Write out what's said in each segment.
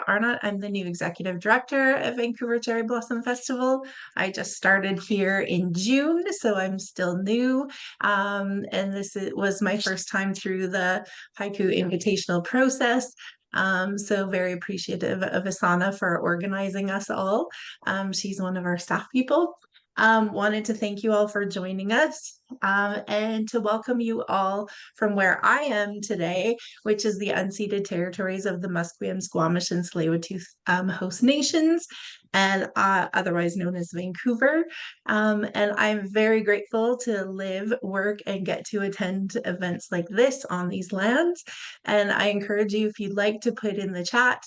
Andrea Arnott. I'm the new executive director at Vancouver Cherry Blossom Festival. I just started here in June, so I'm still new. And was my first time through the Haiku Invitational process. So very appreciative of Asana for organizing us all. She's one of our staff people. Wanted to thank you all for joining us and to welcome you all from where I am today, which is the unceded territories of the Musqueam, Squamish, and Tsleil-Waututh host nations, and otherwise known as Vancouver. And I'm very grateful to live, work, and get to attend events like this on these lands. And I encourage you, if you'd like, to put in the chat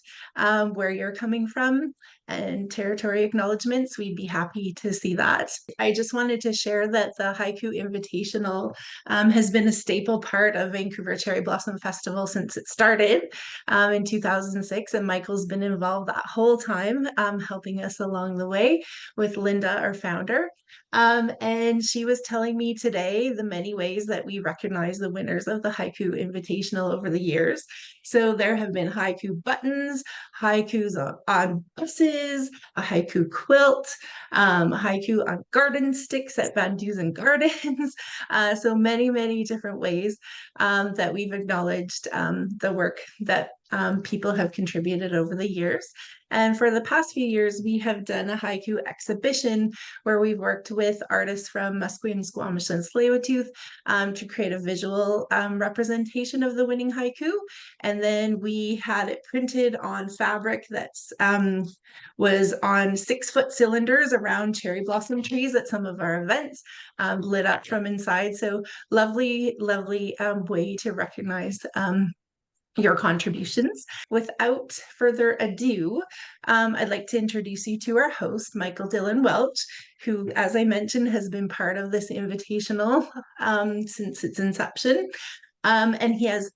where you're coming from and territory acknowledgements, we'd be happy to see that. I just wanted to share that the Haiku Invitational has been a staple part of Vancouver Cherry Blossom Festival since it started in 2006, and Michael's been involved that whole time, helping us along the way with Linda, our founder. And she was telling me today the many ways that we recognize the winners of the Haiku Invitational over the years. So there have been haiku buttons, haikus on buses, a haiku quilt, haiku on garden sticks at Van Dusen Gardens. So many, many different ways that we've acknowledged the work that people have contributed over the years. And for the past few years, we have done a haiku exhibition where we've worked with artists from Musqueam, Squamish, and Tsleil-Waututh to create a visual representation of the winning haiku. And then we had it printed on fabric that's was on 6-foot cylinders around cherry blossom trees at some of our events, lit up from inside. So lovely, lovely way to recognize your contributions. Without further ado, I'd like to introduce you to our host, Michael Dylan Welch, who, as I mentioned, has been part of this invitational since its inception. And he has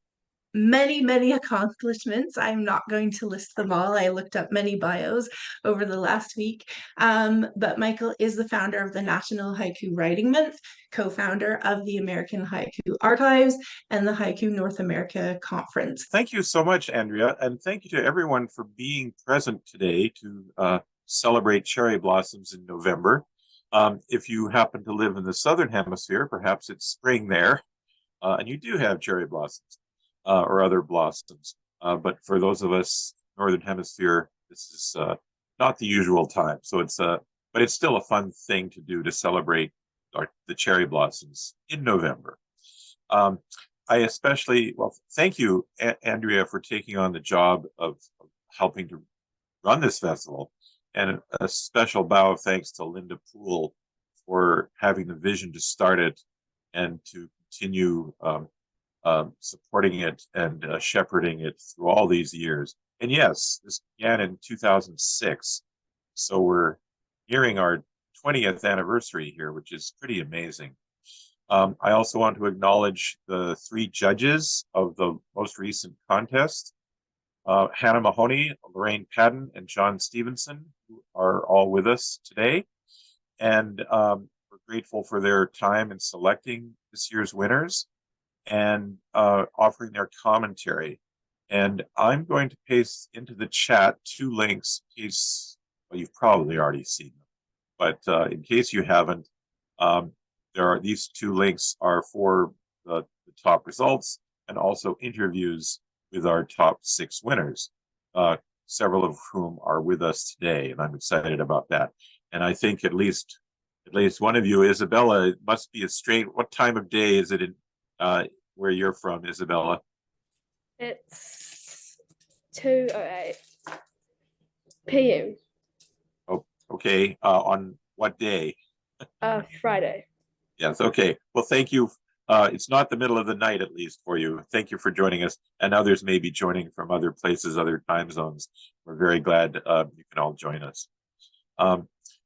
many, many accomplishments. I'm not going to list them all. I looked up many bios over the last week. But Michael is the founder of the National Haiku Writing Month, co-founder of the American Haiku Archives, and the Haiku North America Conference. Thank you so much, Andrea, and thank you to everyone for being present today to celebrate cherry blossoms in November. If you happen to live in the Southern Hemisphere, perhaps it's spring there, and you do have cherry blossoms. Or other blossoms. But for those of us Northern Hemisphere, this is not the usual time. So but it's still a fun thing to do to celebrate the cherry blossoms in November. Thank you, Andrea, for taking on the job of helping to run this festival. And a special bow of thanks to Linda Poole for having the vision to start it and to continue supporting it and shepherding it through all these years. And yes, this began in 2006. So we're nearing our 20th anniversary here, which is pretty amazing. I also want to acknowledge the 3 judges of the most recent contest, Hannah Mahoney, Lorraine Padden, and John Stevenson, who are all with us today. And we're grateful for their time in selecting this year's winners and offering their commentary. And I'm going to paste into the chat 2 links in case, well, you've probably already seen them, but in case you haven't, these 2 links are for the top results and also interviews with our top 6 winners, several of whom are with us today, and I'm excited about that. And I think at least one of you, Isabella, it must be a strange, what time of day is it in where you're from, Isabella? It's 2:08 p.m. Oh, okay. On what day? Friday. Yes, okay. Well, thank you. It's not the middle of the night, at least, for you. Thank you for joining us. And others may be joining from other places, other time zones. We're very glad you can all join us.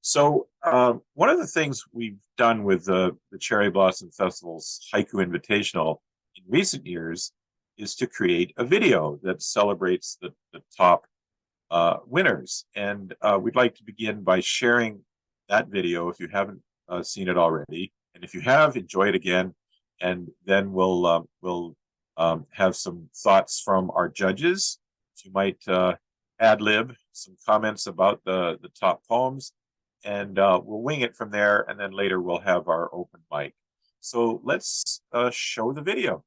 So one of the things we've done with the Cherry Blossom Festival's Haiku Invitational in recent years is to create a video that celebrates the top winners. And we'd like to begin by sharing that video if you haven't seen it already. And if you have, enjoy it again. And then we'll have some thoughts from our judges. If you might ad lib some comments about the top poems, and we'll wing it from there, and then later we'll have our open mic. So let's show the video.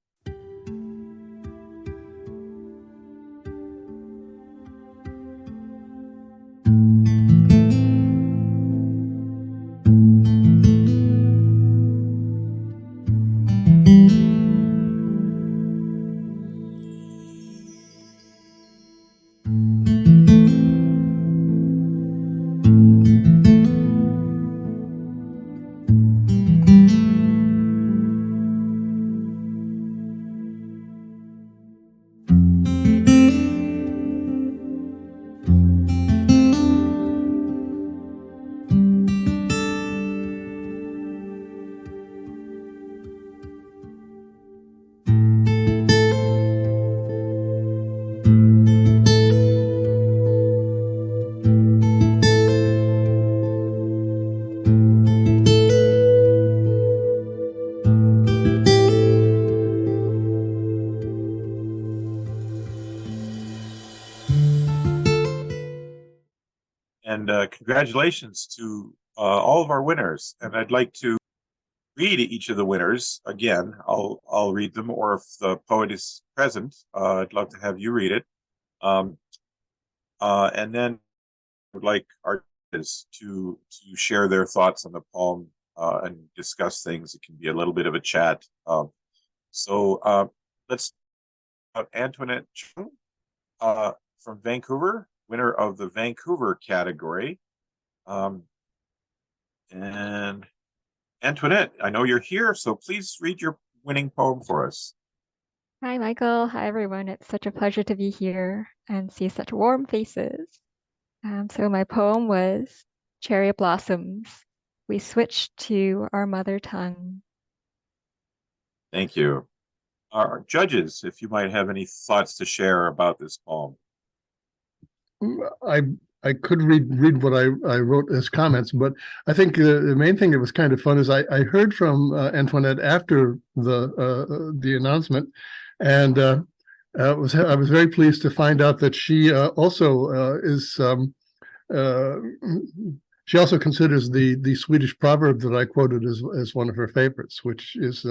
And congratulations to all of our winners. And I'd like to read each of the winners again. I'll read them, or if the poet is present, I'd love to have you read it. And then I would like our artists to share their thoughts on the poem and discuss things. It can be a little bit of a chat. So let's Antoinette Chung from Vancouver, winner of the Vancouver category. And Antoinette, I know you're here, so please read your winning poem for us. Hi, Michael. Hi, everyone. It's such a pleasure to be here and see such warm faces. So my poem was Cherry Blossoms. We switched to our mother tongue. Thank you. Our judges, if you might have any thoughts to share about this poem. I could read what I wrote as comments, but I think the main thing that was kind of fun is I heard from Antoinette after the announcement, and I was very pleased to find out that she also she also considers the Swedish proverb that I quoted as one of her favorites, which is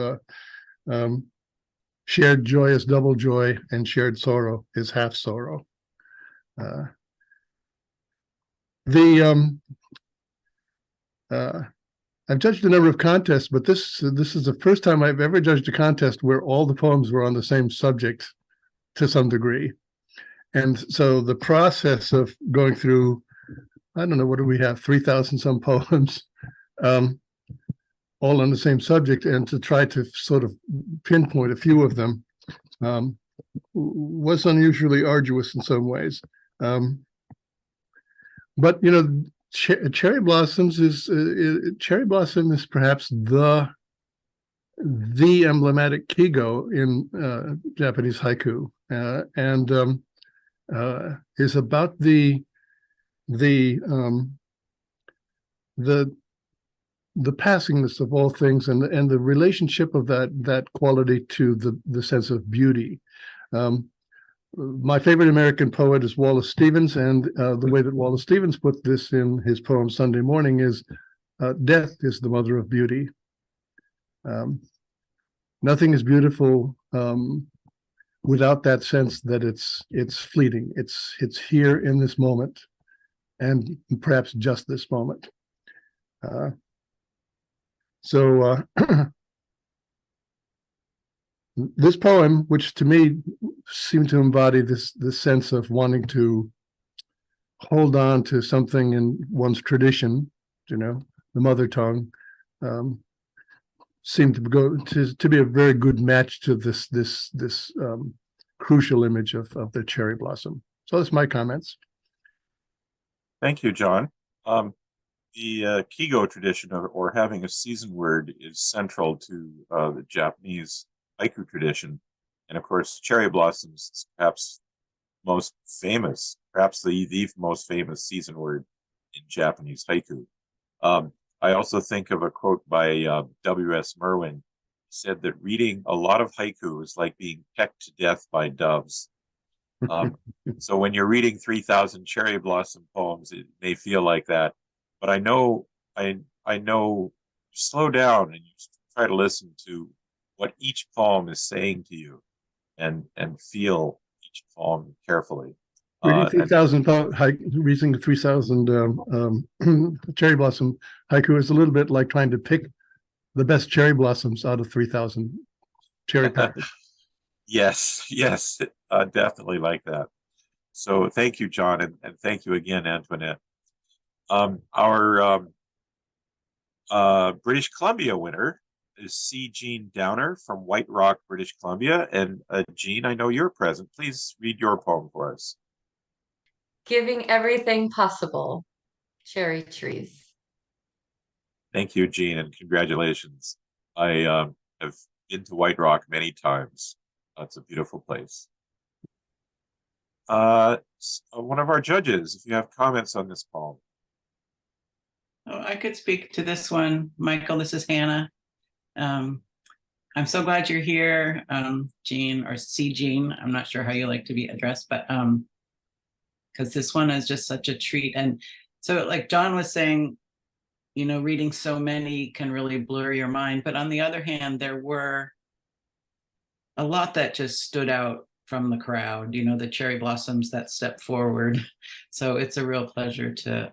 shared joy is double joy, and shared sorrow is half sorrow. I've judged a number of contests, but this is the first time I've ever judged a contest where all the poems were on the same subject to some degree. And so the process of going through, I don't know, what do we have, 3,000 some poems, all on the same subject, and to try to sort of pinpoint a few of them was unusually arduous in some ways. But you know, Cherry Blossoms is Cherry Blossom is perhaps the emblematic kigo in Japanese haiku, and is about the passingness of all things, and the relationship of that quality to the sense of beauty. My favorite American poet is Wallace Stevens, and the way that Wallace Stevens put this in his poem Sunday Morning is, death is the mother of beauty. Nothing is beautiful without that sense that it's fleeting. It's here in this moment, and perhaps just this moment. So this poem, which to me seemed to embody this sense of wanting to hold on to something in one's tradition, you know, the mother tongue, seemed to be a very good match to this crucial image of the cherry blossom. So that's my comments. Thank you, John. The kigo tradition, or having a season word, is central to the Japanese haiku tradition, and of course, cherry blossoms is perhaps most famous, perhaps the most famous season word in Japanese haiku. I also think of a quote by W.S. Merwin. He said that reading a lot of haiku is like being pecked to death by doves. So when you're reading 3,000 cherry blossom poems, it may feel like that. But I know, I know, slow down and you try to listen to what each poem is saying to you, and feel each poem carefully. Reading And 3,000 reading 3,000 cherry blossom haiku is a little bit like trying to pick the best cherry blossoms out of 3,000 cherry petals. yes, yes, definitely like that. So thank you, John, and thank you again, Antoinette. Our British Columbia winner is C. Jean Downer from White Rock, British Columbia. And Jean, I know you're present. Please read your poem for us. Giving everything possible. Cherry trees. Thank you, Jean, and congratulations. I have been to White Rock many times. It's a beautiful place. One of our judges, if you have comments on this poem. Oh, I could speak to this one. Michael, this is Hannah. I'm so glad you're here, Jean, or C. Jean. I'm not sure how you like to be addressed, but because this one is just such a treat. And so like John was saying, you know, reading so many can really blur your mind. But on the other hand, there were a lot that just stood out from the crowd, you know, the cherry blossoms that stepped forward. So it's a real pleasure to,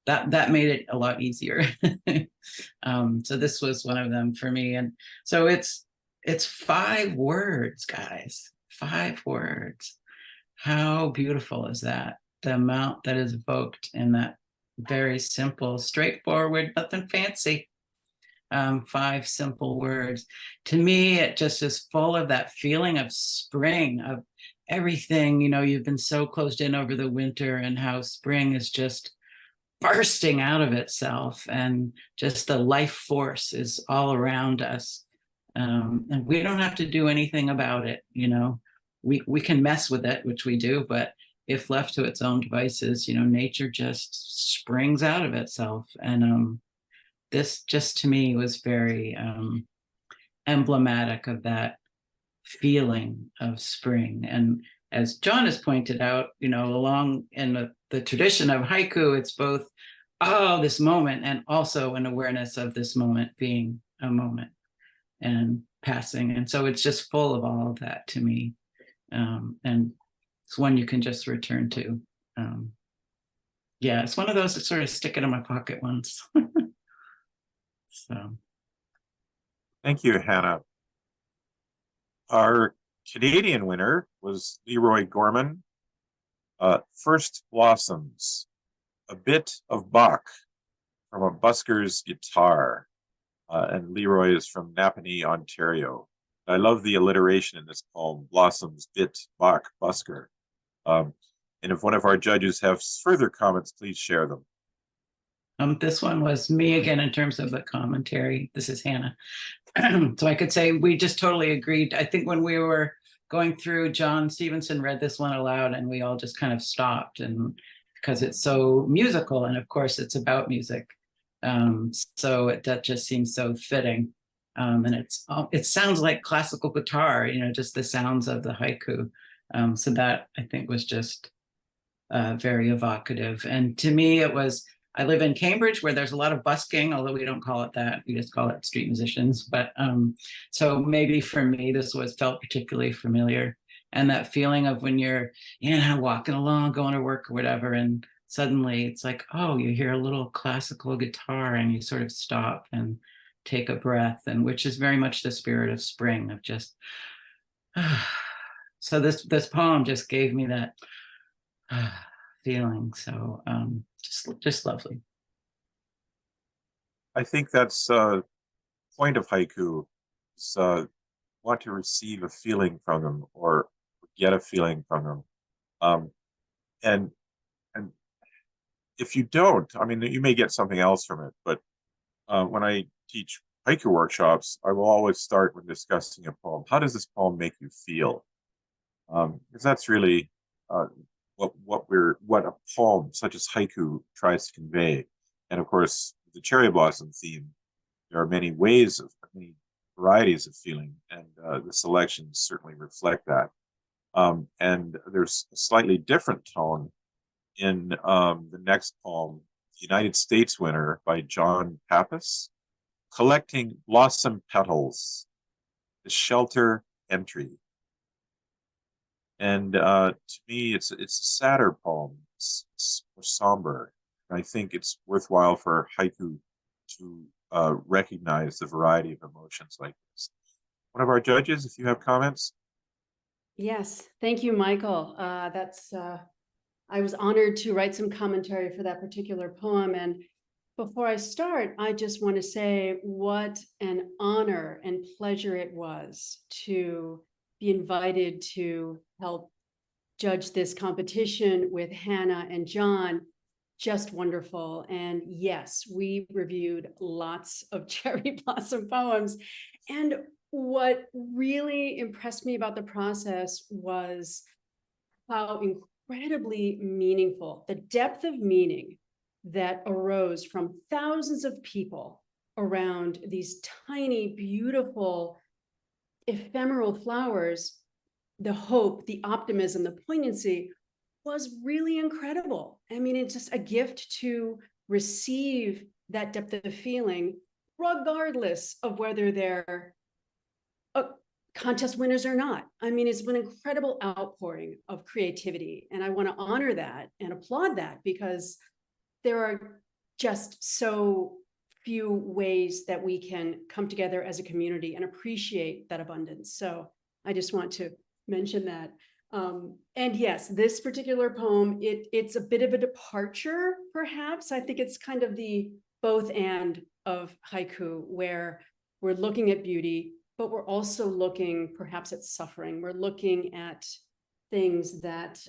that made it a lot easier. So this was one of them for me. And so it's 5 words, guys, 5 words. How beautiful is that? The amount that is evoked in that very simple, straightforward, nothing fancy. 5 simple words. To me, it just is full of that feeling of spring, of everything, you know, you've been so closed in over the winter, and how spring is just bursting out of itself, and just the life force is all around us. And we don't have to do anything about it, you know. We can mess with it, which we do, but if left to its own devices, you know, nature just springs out of itself. And this just to me was very emblematic of that feeling of spring. And as John has pointed out, you know, along in the tradition of haiku, it's both, oh, this moment, and also an awareness of this moment being a moment and passing. And so it's just full of all of that to me. And it's one you can just return to. Yeah, it's one of those that sort of stick it in my pocket once. So. Thank you, Hannah. Our Canadian winner was Leroy Gorman. First Blossoms, a bit of Bach from a busker's guitar. And Leroy is from Napanee, Ontario. I love the alliteration in this poem, blossoms, bit, Bach, busker. And if one of our judges have further comments, please share them. This one was me again in terms of the commentary. This is Hannah. So I could say we just totally agreed. I think when we were going through, John Stevenson read this one aloud, and we all just kind of stopped, and because it's so musical, and of course it's about music. So that just seems so fitting. And it sounds like classical guitar, you know, just the sounds of the haiku. So that I think was just very evocative. And to me, it was, I live in Cambridge where there's a lot of busking, although we don't call it that. We just call it street musicians. But so maybe for me, this felt particularly familiar. And that feeling of when you're, you know, walking along, going to work or whatever, and suddenly it's like, oh, you hear a little classical guitar and you sort of stop and take a breath, and which is very much the spirit of spring, of just, so this poem just gave me that feeling. So just lovely. I think that's point of haiku is want to receive a feeling from them or get a feeling from them. And if you don't, I mean, you may get something else from it, but when I teach haiku workshops, I will always start with discussing a poem. How does this poem make you feel? Because that's really what a poem such as haiku tries to convey. And of course, the cherry blossom theme, there are many varieties of feeling, and the selections certainly reflect that. And there's a slightly different tone in the next poem, The United States Winner by John Pappas, Collecting Blossom Petals, the Shelter Entry. And to me, it's a sadder poem. It's more somber. And I think it's worthwhile for haiku to recognize the variety of emotions like this. One of our judges, if you have comments. Yes, thank you, Michael. I was honored to write some commentary for that particular poem. And before I start, I just want to say what an honor and pleasure it was to be invited to help judge this competition with Hannah and John. Just wonderful. And yes, we reviewed lots of cherry blossom poems. And what really impressed me about the process was how incredibly meaningful, the depth of meaning that arose from thousands of people around these tiny, beautiful, ephemeral flowers. The hope, the optimism, the poignancy was really incredible. I mean, it's just a gift to receive that depth of feeling, regardless of whether they're contest winners or not. I mean, it's an incredible outpouring of creativity. And I want to honor that and applaud that, because there are just so few ways that we can come together as a community and appreciate that abundance. So I just want to mention that. And yes, this particular poem, it's a bit of a departure, perhaps. I think it's kind of the both and of haiku, where we're looking at beauty, but we're also looking perhaps at suffering. We're looking at things that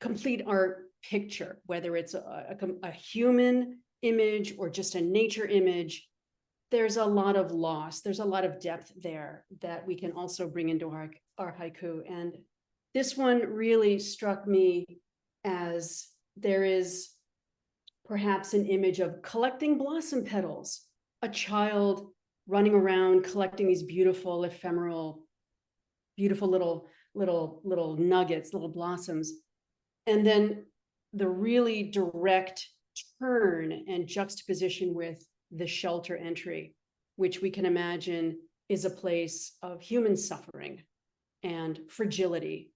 complete our picture, whether it's a human image or just a nature image. There's a lot of loss. There's a lot of depth there that we can also bring into our haiku. And this one really struck me as there is perhaps an image of collecting blossom petals, a child running around collecting these beautiful, ephemeral, beautiful little nuggets, little blossoms. And then the really direct turn and juxtaposition with the shelter entry, which we can imagine is a place of human suffering and fragility.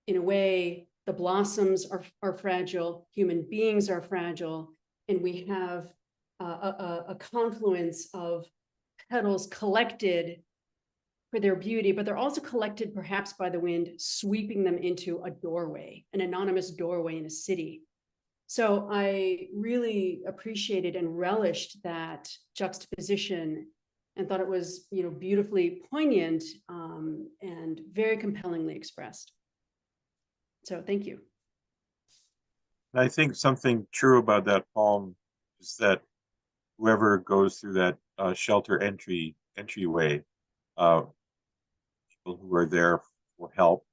In a way, the blossoms are fragile, human beings are fragile, and we have a confluence of petals collected for their beauty, but they're also collected perhaps by the wind, sweeping them into a doorway, an anonymous doorway in a city. So I really appreciated and relished that juxtaposition and thought it was, beautifully poignant and very compellingly expressed. So thank you. I think something true about that poem is that whoever goes through that shelter entryway, people who are there for help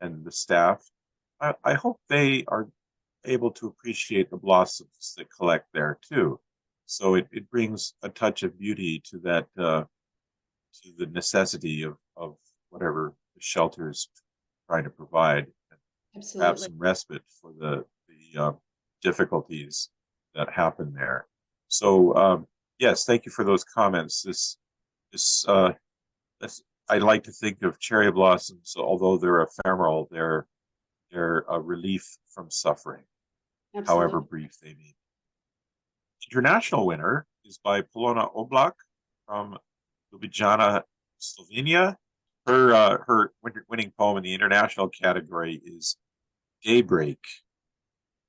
and the staff, I hope they are able to appreciate the blossoms that collect there too. So it brings a touch of beauty to that, to the necessity of whatever the shelter is trying to provide. Absolutely. Have some respite for the difficulties that happen there. So yes, thank you for those comments. This I like to think of cherry blossoms, although they're ephemeral, they're a relief from suffering, Absolutely. however brief they may be. International winner is by Polona Oblak from Ljubljana, Slovenia. Her winning poem in the international category is Daybreak.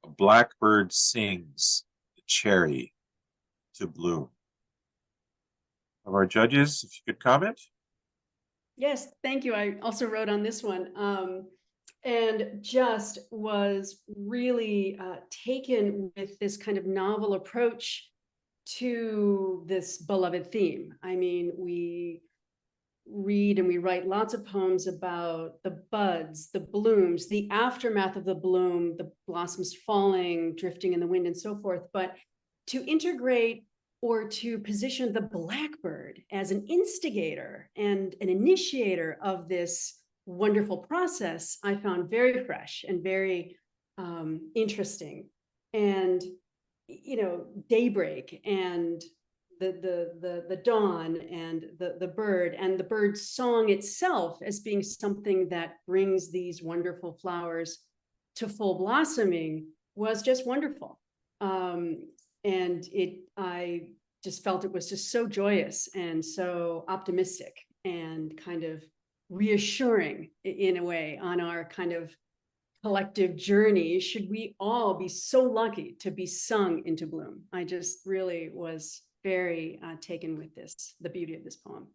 A blackbird sings the cherry to bloom. Of our judges, if you could comment. Yes, thank you. I also wrote on this one and just was really taken with this kind of novel approach to this beloved theme. I mean, we read and we write lots of poems about the buds, the blooms, the aftermath of the bloom, the blossoms falling, drifting in the wind and so forth. But to integrate or to position the blackbird as an instigator and an initiator of this wonderful process, I found very fresh and very interesting. And daybreak and the dawn and the bird and the bird's song itself as being something that brings these wonderful flowers to full blossoming was just wonderful. And I just felt it was just so joyous and so optimistic and kind of reassuring in a way on our kind of collective journey, should we all be so lucky to be sung into bloom. I just really was very taken with the beauty of this poem.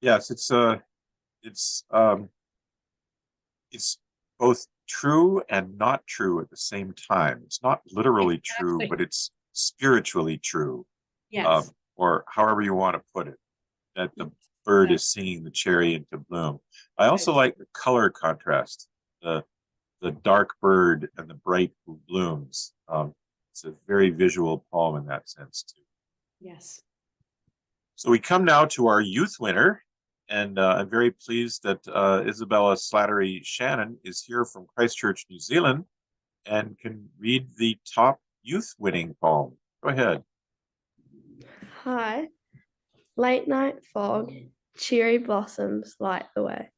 Yes, it's both true and not true at the same time. It's not literally true, Exactly. but it's spiritually true. Yes. Or however you want to put it, that the bird is singing the cherry into bloom. I also like the color contrast, the dark bird and the bright blooms. It's a very visual poem in that sense too. Yes. So we come now to our youth winner, and I'm very pleased that Isabella Slattery Shannon is here from Christchurch, New Zealand, and can read the top youth winning poem. Go ahead. Hi. Late night fog, cherry blossoms light the way.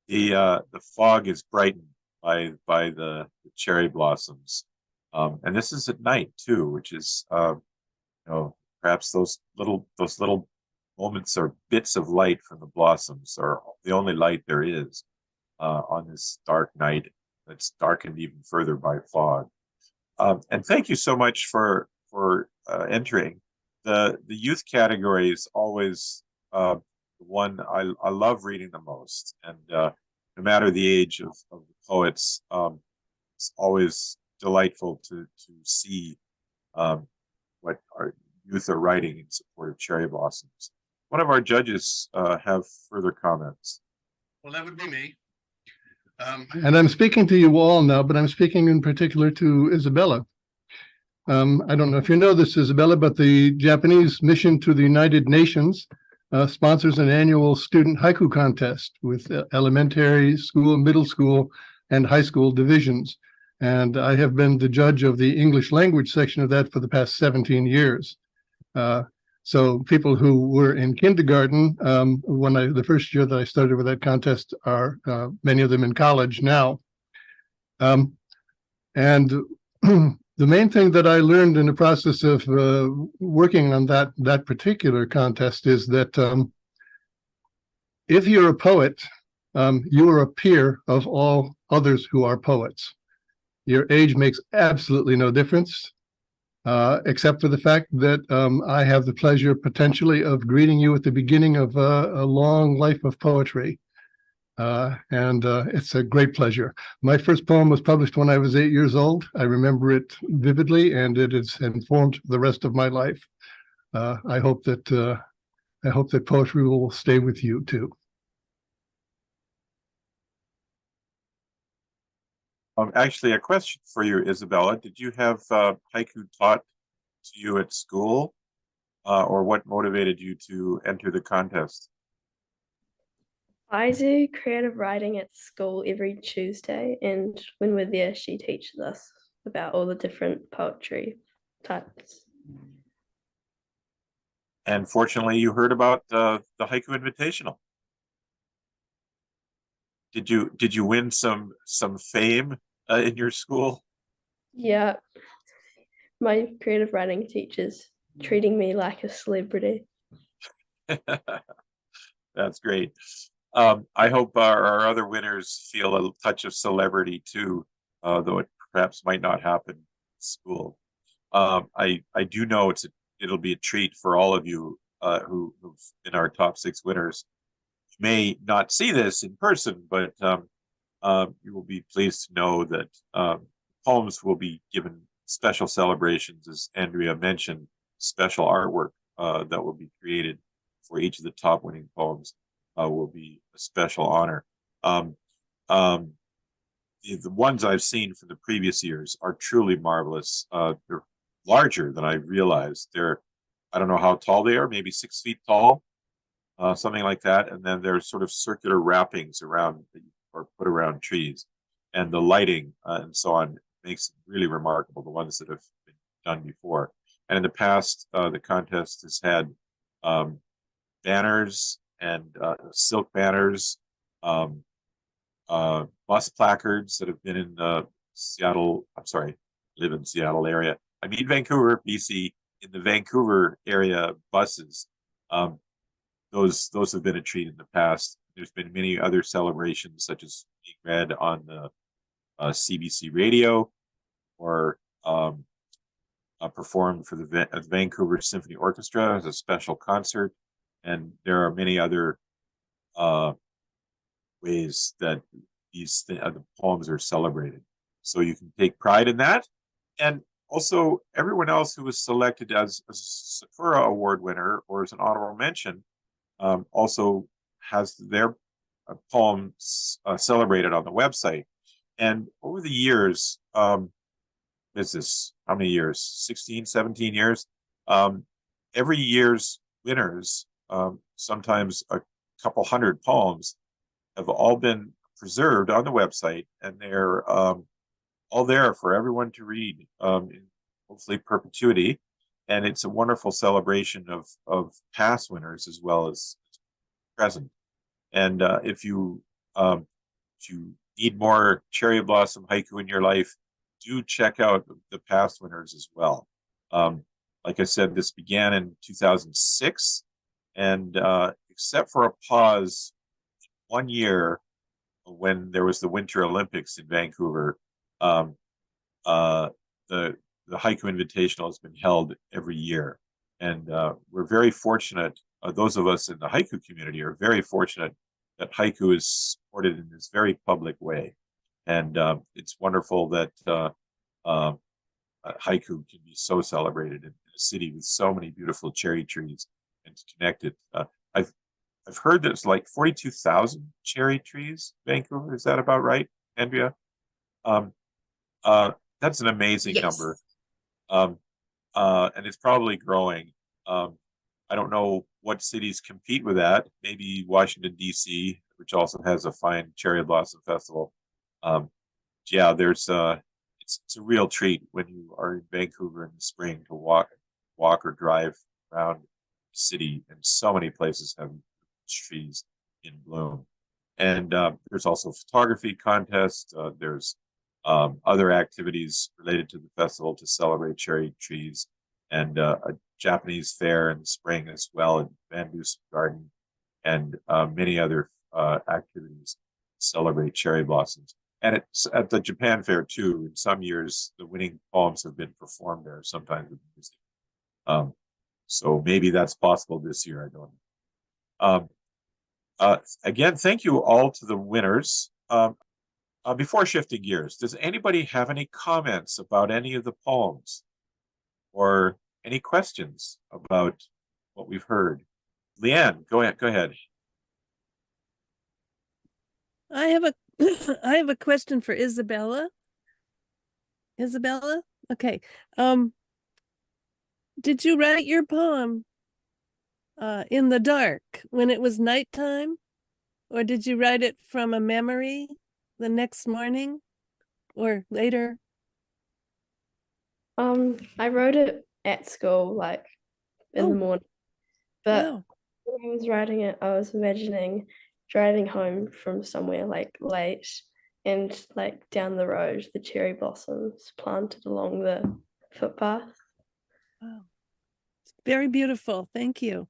The fog is brightened by the cherry blossoms, and this is at night too, which is perhaps those little moments or bits of light from the blossoms are the only light there is on this dark night that's darkened even further by fog. And thank you so much for entering. The youth category is always the one I love reading the most, and no matter the age of the poets, it's always delightful to see what our youth are writing in support of cherry blossoms. One of our judges have further comments. Well, that would be me. And I'm speaking to you all now, but I'm speaking in particular to Isabella. I don't know if you know this, Isabella, but the Japanese mission to the United Nations sponsors an annual student haiku contest with elementary school, middle school, and high school divisions. And I have been the judge of the English language section of that for the past 17 years. So people who were in kindergarten the first year that I started with that contest are many of them in college now. And the main thing that I learned in the process of working on that particular contest is that if you're a poet, you are a peer of all others who are poets. Your age makes absolutely no difference, except for the fact that I have the pleasure potentially of greeting you at the beginning of a long life of poetry. And it's a great pleasure. My first poem was published when I was 8 years old. I remember it vividly, and it has informed the rest of my life. I hope that poetry will stay with you too. Actually, a question for you, Isabella. Did you have haiku taught to you at school, or what motivated you to enter the contest? I do creative writing at school every Tuesday, and when we're there, she teaches us about all the different poetry types. And fortunately, you heard about the Haiku Invitational. Did you win some fame in your school? Yeah, my creative writing teacher's treating me like a celebrity. That's great. I hope our other winners feel a touch of celebrity too, though it perhaps might not happen in school. I do know it'll be a treat for all of you who've been our top 6 winners. You may not see this in person, but you will be pleased to know that poems will be given special celebrations, as Andrea mentioned, special artwork that will be created for each of the top winning poems will be a special honor. The ones I've seen from the previous years are truly marvelous. They're larger than I realized. They're I don't know how tall they are, maybe 6 feet tall, something like that. And then there's sort of circular wrappings around or put around trees, and the lighting and so on makes it really remarkable. The ones that have been done before, and in the past, the contest has had banners and silk banners, bus placards that have been in Seattle. I'm sorry, live in Seattle area. I mean Vancouver, BC. In the Vancouver area buses, those have been a treat in the past. There's been many other celebrations, such as being read on the CBC radio, or performed for the Vancouver Symphony Orchestra as a special concert. And there are many other ways that the poems are celebrated. So you can take pride in that. And also, everyone else who was selected as a Sakura Award winner or as an honorable mention also has their poems celebrated on the website. And over the years, this is how many years? 16, 17 years. Every year's winners, sometimes a couple hundred poems, have all been preserved on the website, and they're all there for everyone to read, in hopefully perpetuity. And it's a wonderful celebration of past winners as well as present. And if you need more cherry blossom haiku in your life, do check out the past winners as well. Like I said, this began in 2006, and except for a pause 1 year when there was the Winter Olympics in Vancouver, the Haiku Invitational has been held every year. And we're very fortunate, those of us in the haiku community are very fortunate that haiku is supported in this very public way. And it's wonderful that haiku can be so celebrated in a city with so many beautiful cherry trees, and to connect it. I've heard there's like 42,000 cherry trees, Vancouver. Is that about right, Andrea? That's an amazing number. And it's probably growing. I don't know what cities compete with that. Maybe Washington, D.C., which also has a fine cherry blossom festival. Yeah, there's it's a real treat when you are in Vancouver in the spring to walk or drive around the city, and so many places have trees in bloom. And there's also photography contests. There's other activities related to the festival to celebrate cherry trees, and a Japanese fair in the spring as well in Van Dusen Garden, and many other activities to celebrate cherry blossoms. And it's at the Japan Fair too. In some years, the winning poems have been performed there, sometimes with music. So maybe that's possible this year. I don't know. Again, thank you all to the winners. Before shifting gears, does anybody have any comments about any of the poems, or any questions about what we've heard? Leanne, go ahead. I have a question for Isabella. Isabella? Okay. Did you write your poem in the dark when it was nighttime, or did you write it from a memory the next morning or later? I wrote it at school, like in the morning. But when I was writing it, I was imagining driving home from somewhere like late, and like down the road, the cherry blossoms planted along the footpath. Wow. It's very beautiful. Thank you.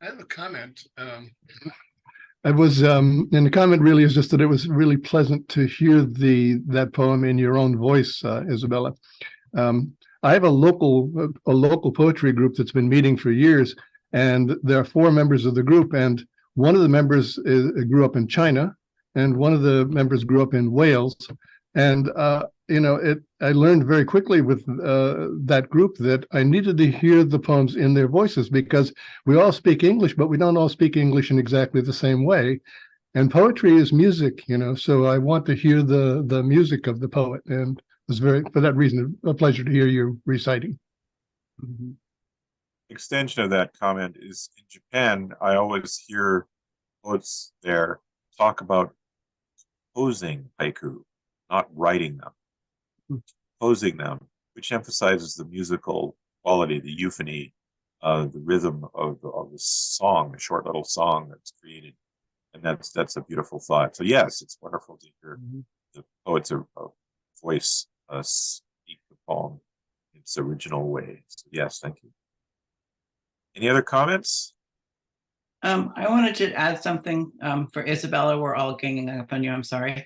I have a comment. I was, and the comment really is just that it was really pleasant to hear that poem in your own voice, Isabella. I have a local poetry group that's been meeting for years, and there are 4 members of the group, and one of the members grew up in China, and one of the members grew up in Wales. And I learned very quickly with that group that I needed to hear the poems in their voices, because we all speak English, but we don't all speak English in exactly the same way. And poetry is music, so I want to hear the music of the poet. And was for that reason, a pleasure to hear you reciting. Mm-hmm. Extension of that comment is in Japan, I always hear poets there talk about composing haiku, not writing them, composing them, which emphasizes the musical quality, the euphony, the rhythm of the song, the short little song that's created. And that's a beautiful thought. So yes, it's wonderful to hear the poet's voice speak the poem in its original way. So yes, thank you. Any other comments? I wanted to add something for Isabella. We're all ganging up on you. I'm sorry.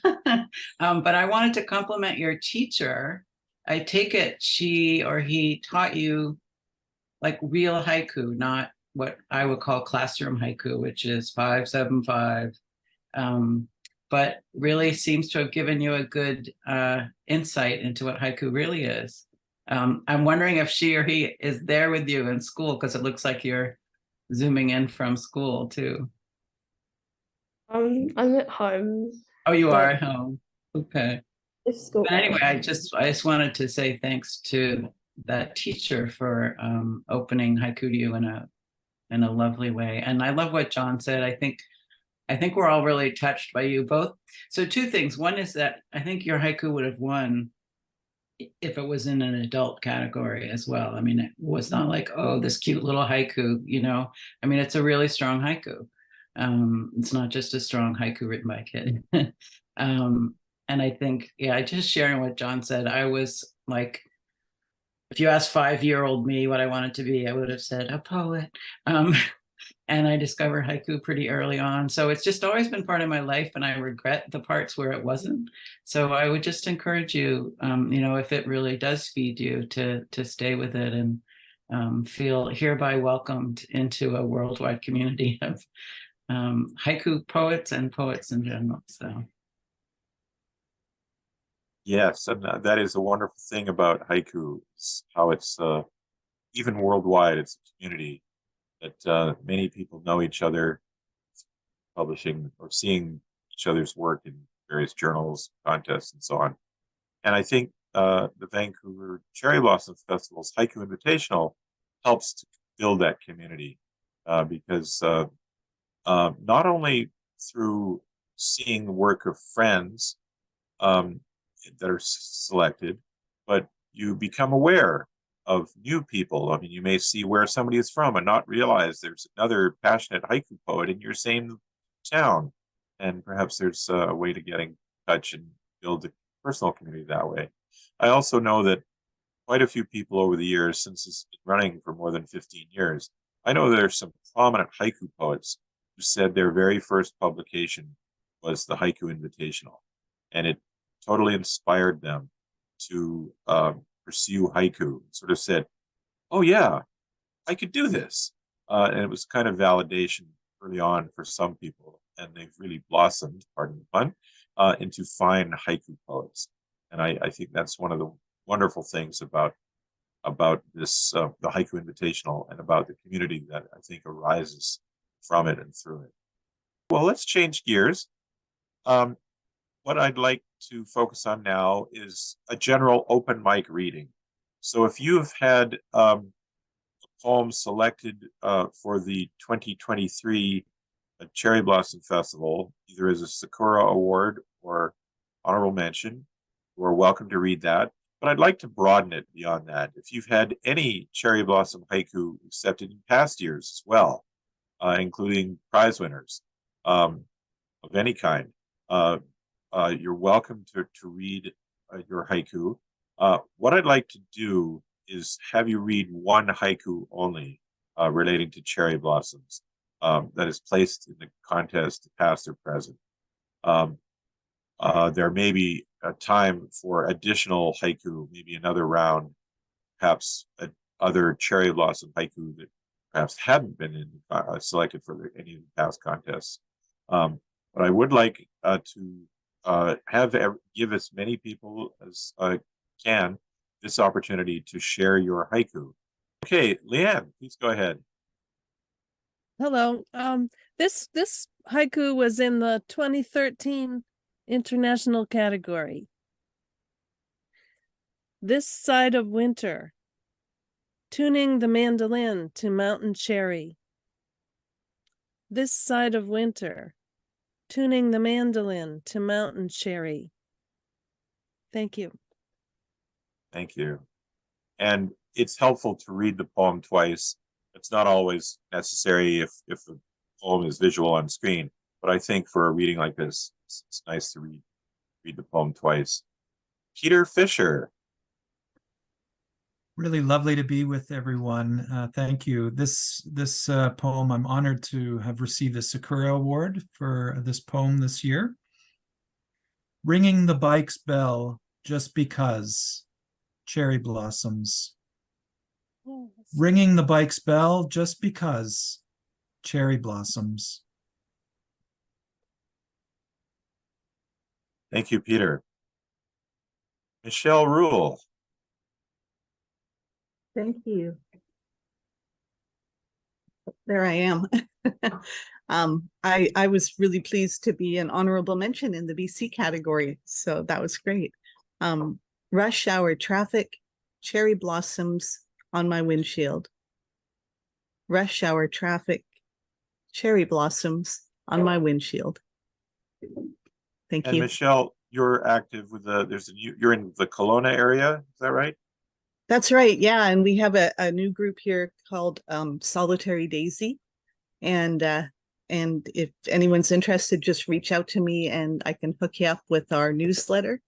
But I wanted to compliment your teacher. I take it she or he taught you like real haiku, not what I would call classroom haiku, which is 575. But really seems to have given you a good insight into what haiku really is. I'm wondering if she or he is there with you in school, because it looks like you're zooming in from school too. I'm at home. Oh, you but are at home. Okay. It's school. But anyway, I just wanted to say thanks to that teacher for opening haiku to you in a lovely way. And I love what John said. I think we're all really touched by you both. So two things. One is that I think your haiku would have won if it was in an adult category as well. I mean, it was not like, oh, this cute little haiku, you know. I mean, it's a really strong haiku. It's not just a strong haiku written by a kid. And I think, yeah, just sharing what John said, I was like, if you asked 5-year-old me what I wanted to be, I would have said a poet. And I discovered haiku pretty early on. So it's just always been part of my life, and I regret the parts where it wasn't. So I would just encourage you, you know, if it really does feed you, to stay with it and feel hereby welcomed into a worldwide community of haiku poets and poets in general. So. Yes, and that is a wonderful thing about haiku, is how it's even worldwide, it's a community that many people know each other, publishing or seeing each other's work in various journals, contests, and so on. And I think the Vancouver Cherry Blossom Festival's Haiku Invitational helps to build that community because not only through seeing the work of friends that are selected, but you become aware of new people. I mean, you may see where somebody is from and not realize there's another passionate haiku poet in your same town. And perhaps there's a way to get in touch and build a personal community that way. I also know that quite a few people over the years, since it's been running for more than 15 years, I know there's some prominent haiku poets who said their very first publication was the Haiku Invitational. And it totally inspired them to pursue haiku. Sort of said, oh yeah, I could do this. And it was kind of validation early on for some people. And they've really blossomed, pardon the pun, into fine haiku poets. And I think that's one of the wonderful things about this, the Haiku Invitational, and about the community that I think arises from it and through it. Well, let's change gears. What I'd like to focus on now is a general open mic reading. So if you've had a poem selected for the 2023 Cherry Blossom Festival, either as a Sakura Award or honorable mention, you're welcome to read that. But I'd like to broaden it beyond that. If you've had any Cherry Blossom haiku accepted in past years as well, including prize winners of any kind, you're welcome to read your haiku. What I'd like to do is have you read one haiku only relating to cherry blossoms that is placed in the contest, past or present. There may be a time for additional haiku, maybe another round, perhaps other cherry blossom haiku that perhaps hadn't been selected for any of the past contests. But I would like to give as many people as can this opportunity to share your haiku. Okay, Leanne, please go ahead. Hello. This haiku was in the 2013 international category. This Side of Winter, tuning the mandolin to Mountain Cherry. This Side of Winter, tuning the mandolin to Mountain Cherry. Thank you. Thank you. And it's helpful to read the poem twice. It's not always necessary if the poem is visual on screen, but I think for a reading like this, it's nice to read the poem twice. Peter Fisher. Really lovely to be with everyone. Thank you. This poem, I'm honored to have received a Sakura Award for this poem this year. Ringing the bike's bell just because, cherry blossoms. Ringing the bike's bell just because, cherry blossoms. Thank you, Peter. Michelle Rule. Thank you. There I am. I was really pleased to be an honorable mention in the BC category, so that was great. Rush hour traffic, cherry blossoms on my windshield. Rush hour traffic, cherry blossoms on my windshield. Thank And you. Michelle, you're active with you're in the Kelowna area, is that right? That's right. Yeah. And we have a new group here called Solitary Daisy. And if anyone's interested, just reach out to me and I can hook you up with our newsletter.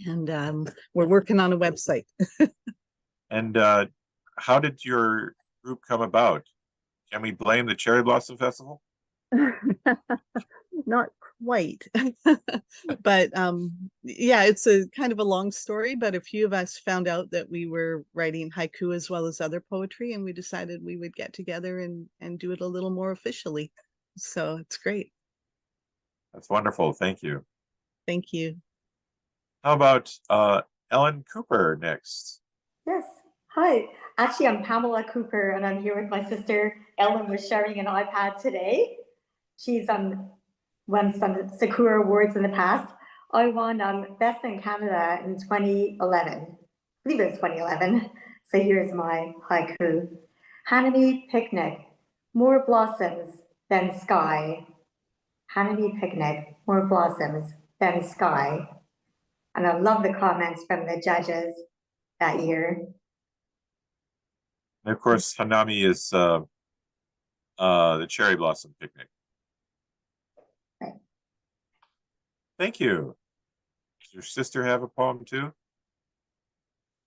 And we're working on a website. And how did your group come about? Can we blame the Cherry Blossom Festival? Not quite. But yeah, it's a kind of a long story, but a few of us found out that we were writing haiku as well as other poetry, and we decided we would get together and do it a little more officially. So it's great. That's wonderful. Thank you. Thank you. How about Ellen Cooper next? Yes. Hi. Actually, I'm Pamela Cooper, and I'm here with my sister. Ellen was sharing an iPad today. She's won some Sakura Awards in the past. I won Best in Canada in 2011. I believe it was 2011. So here's my haiku. Hanami picnic, more blossoms than sky. Hanami picnic, more blossoms than sky. And I love the comments from the judges that year. And of course, Hanami is the cherry blossom picnic. Right. Thank you. Does your sister have a poem too?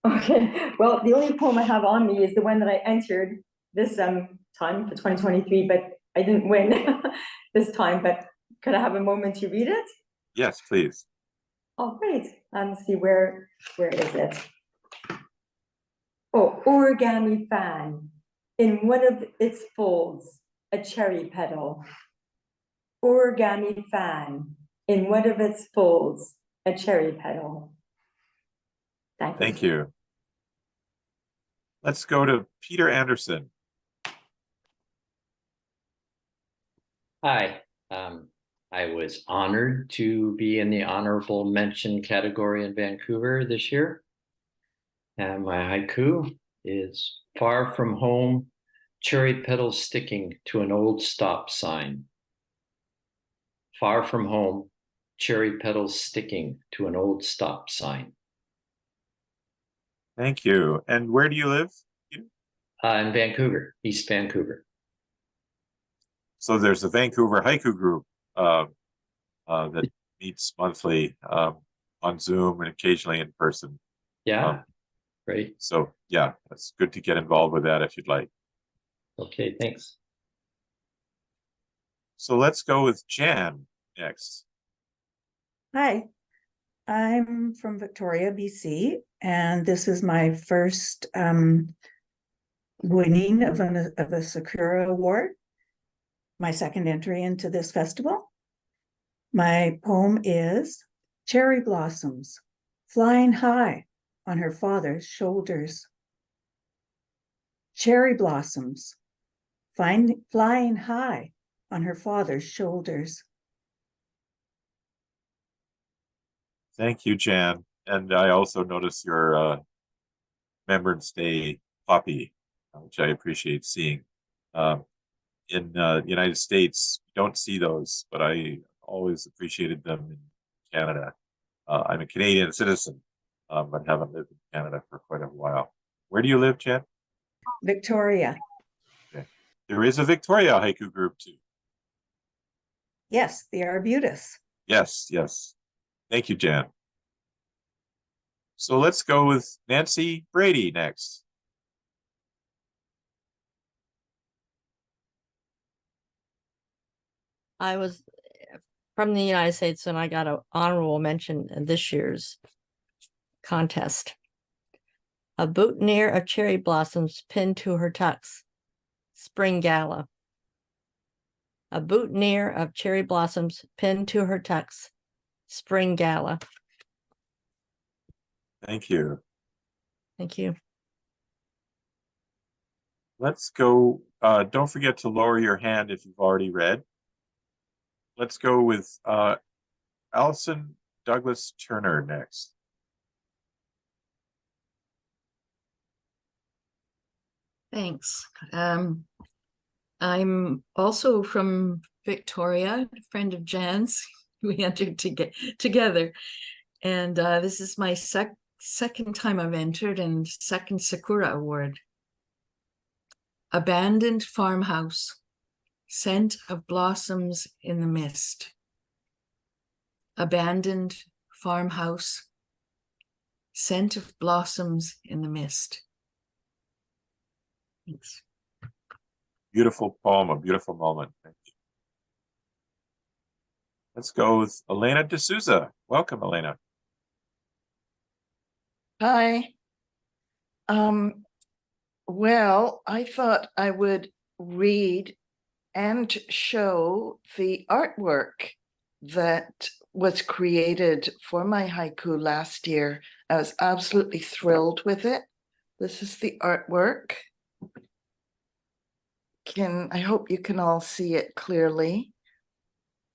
Okay, well, the only poem I have on me is the one that I entered this time for 2023, but I didn't win this time. But could I have a moment to read it? Yes, please. Oh, great. See, where is it? Oh, origami fan. In one of its folds, a cherry petal. Origami fan. In one of its folds, a cherry petal. Thank you. Thank you. Let's go to Peter Anderson. Hi. I was honored to be in the honorable mention category in Vancouver this year. And my haiku is far from home, cherry petals sticking to an old stop sign. Far from home, cherry petals sticking to an old stop sign. Thank you. And where do you live? In Vancouver, East Vancouver. So there's a Vancouver haiku group that meets monthly on Zoom and occasionally in person. Yeah, great. So yeah, it's good to get involved with that if you'd like. Okay, thanks. So let's go with Jan next. Hi, I'm from Victoria, BC, and this is my first winning of a Sakura Award, my second entry into this festival. My poem is Cherry Blossoms, Flying High on Her Father's Shoulders. Cherry blossoms, flying high on her father's shoulders. Thank you, Jan. And I also noticed your Remembrance Day poppy, which I appreciate seeing. In the United States, you don't see those, but I always appreciated them in Canada. I'm a Canadian citizen, but haven't lived in Canada for quite a while. Where do you live, Jen? Victoria. Okay. There is a Victoria haiku group too. Yes, the Arbutus. Yes, yes. Thank you, Jan. So let's go with Nancy Brady next. I was from the United States and I got an honorable mention in this year's contest. A boutonniere of cherry blossoms pinned to her tux, spring gala. A boutonniere of cherry blossoms pinned to her tux, spring gala. Thank you. Thank you. Let's go. Don't forget to lower your hand if you've already read. Let's go with Allison Douglas Turner next. Thanks. I'm also from Victoria, a friend of Jan's. We entered together. And this is my second time I've entered and second Sakura Award. Abandoned farmhouse, scent of blossoms in the mist. Abandoned farmhouse, scent of blossoms in the mist. Thanks. Beautiful poem, a beautiful moment. Thank you. Let's go with Elena D'Souza. Welcome, Elena. Hi. Well, I thought I would read and show the artwork that was created for my haiku last year. I was absolutely thrilled with it. This is the artwork. I hope you can all see it clearly.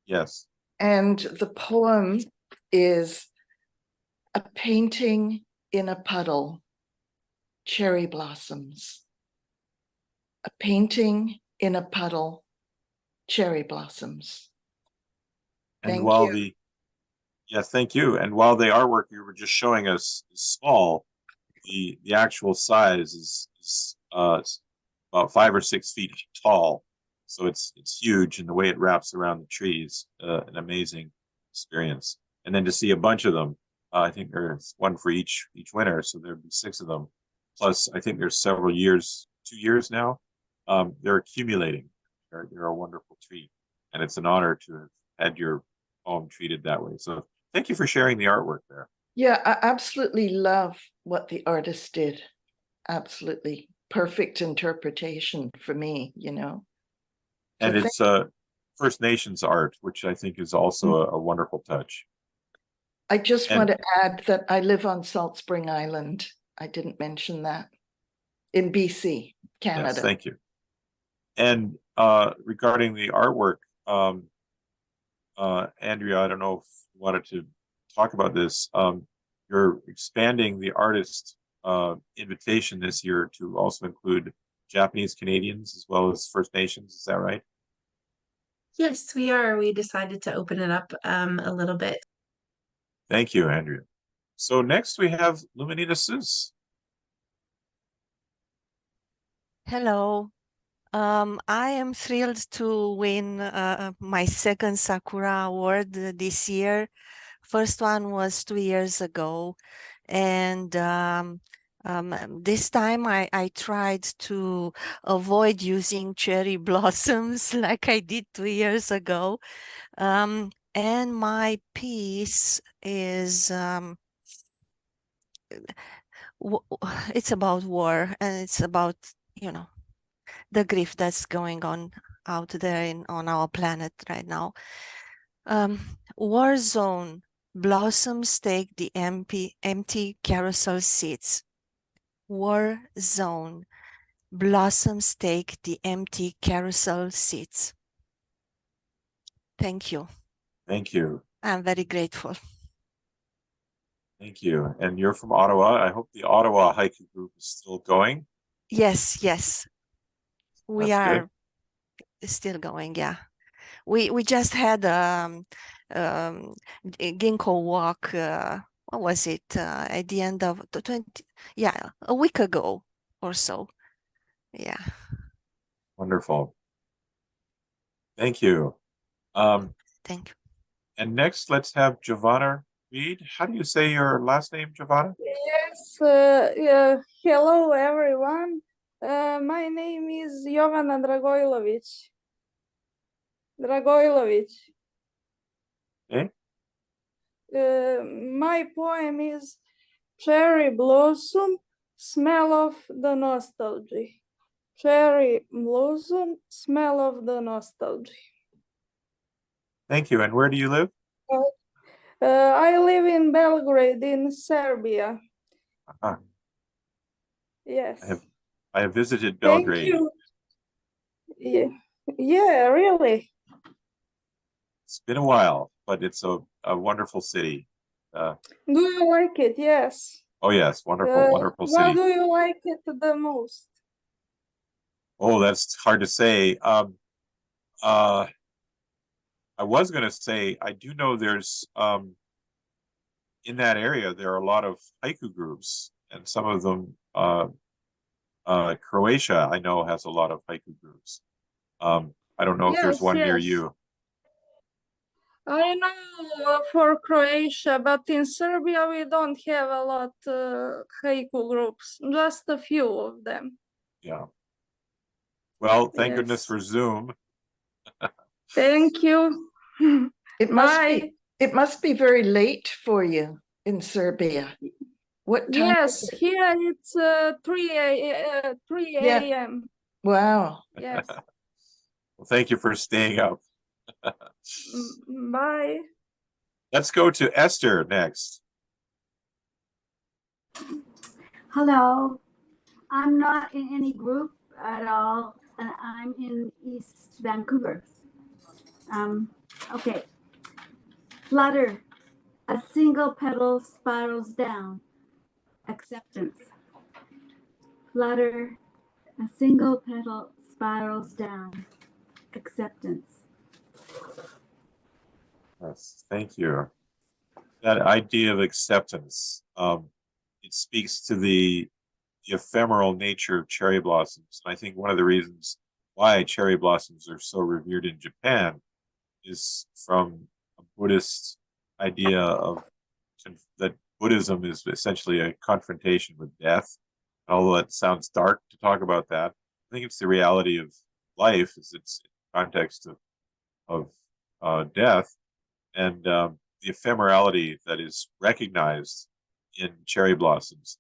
Yes. And the poem is a painting in a puddle, cherry blossoms. A painting in a puddle, cherry blossoms. And Thank while you. thank you. And while the artwork you were just showing us is small, the actual size is about 5 or 6 feet tall. So it's huge, and the way it wraps around the trees, an amazing experience. And then to see a bunch of them, I think there's one for each winner, so there'd be 6 of them. Plus, I think there's several years, 2 years now. They're accumulating. They're a wonderful treat, and it's an honor to have had your poem treated that way. So thank you for sharing the artwork there. Yeah, I absolutely love what the artist did. Absolutely perfect interpretation for me, you know. And it's First Nations art, which I think is also a wonderful touch. I just want to add that I live on Salt Spring Island. I didn't mention that. In BC, Canada. Yes, thank you. And regarding the artwork, Andrea, I don't know if you wanted to talk about this. You're expanding the artist invitation this year to also include Japanese Canadians as well as First Nations. Is that right? Yes, we are. We decided to open it up a little bit. Thank you, Andrea. So next we have Luminita Seuss. Hello. I am thrilled to win my second Sakura Award this year. First one was 2 years ago. And this time I tried to avoid using cherry blossoms like I did 2 years ago. And my piece is it's about war, and it's about, you know, the grief that's going on out there on our planet right now. War zone, blossoms take the empty carousel seats. War zone, blossoms take the empty carousel seats. Thank you. Thank you. I'm very grateful. Thank you. And you're from Ottawa. I hope the Ottawa haiku group is still going. Yes, yes. We That's are good. still going, yeah. We just had a ginkgo walk, what was it? At the end of the 20, yeah, a week ago or so. Yeah. Wonderful. Thank you. Thank you. And next, let's have Giovanna read. How do you say your last name, Giovanna? Yes, hello everyone. My name is Jovana Dragojlović. Okay. My poem is Cherry Blossom, Smell of the Nostalgia. Cherry Blossom, Smell of the Nostalgia. Thank you. And where do you live? I live in Belgrade in Serbia. Uh-huh. Yes. I have visited Thank Belgrade. you. Yeah, really. It's been a while, but it's a wonderful city. Do you like it? Yes. Oh yes, wonderful What city. do you like it the most? Oh, that's hard to say. I was going to say, I do know there's, in that area, there are a lot of haiku groups, and some of them, Croatia, I know, has a lot of haiku groups. I don't know if there's one near you. I know for Croatia, but in Serbia we don't have a lot haiku groups, just a few of them. Yeah. Well, thank goodness Yes. for Zoom. Thank you. It must be very late for you in Serbia. What time? Yes, here it's 3 a.m. Wow. Yes. Well, thank you for staying up. Bye. Let's go to Esther next. Hello. I'm not in any group at all, and I'm in East Vancouver. Okay. Flutter. A single petal spirals down. Acceptance. Flutter. A single petal spirals down. Acceptance. Yes, thank you. That idea of acceptance, it speaks to the ephemeral nature of cherry blossoms. And I think one of the reasons why cherry blossoms are so revered in Japan is from a Buddhist idea of that Buddhism is essentially a confrontation with death. Although it sounds dark to talk about that, I think it's the reality of life, is its context of death, and the ephemerality that is recognized in cherry blossoms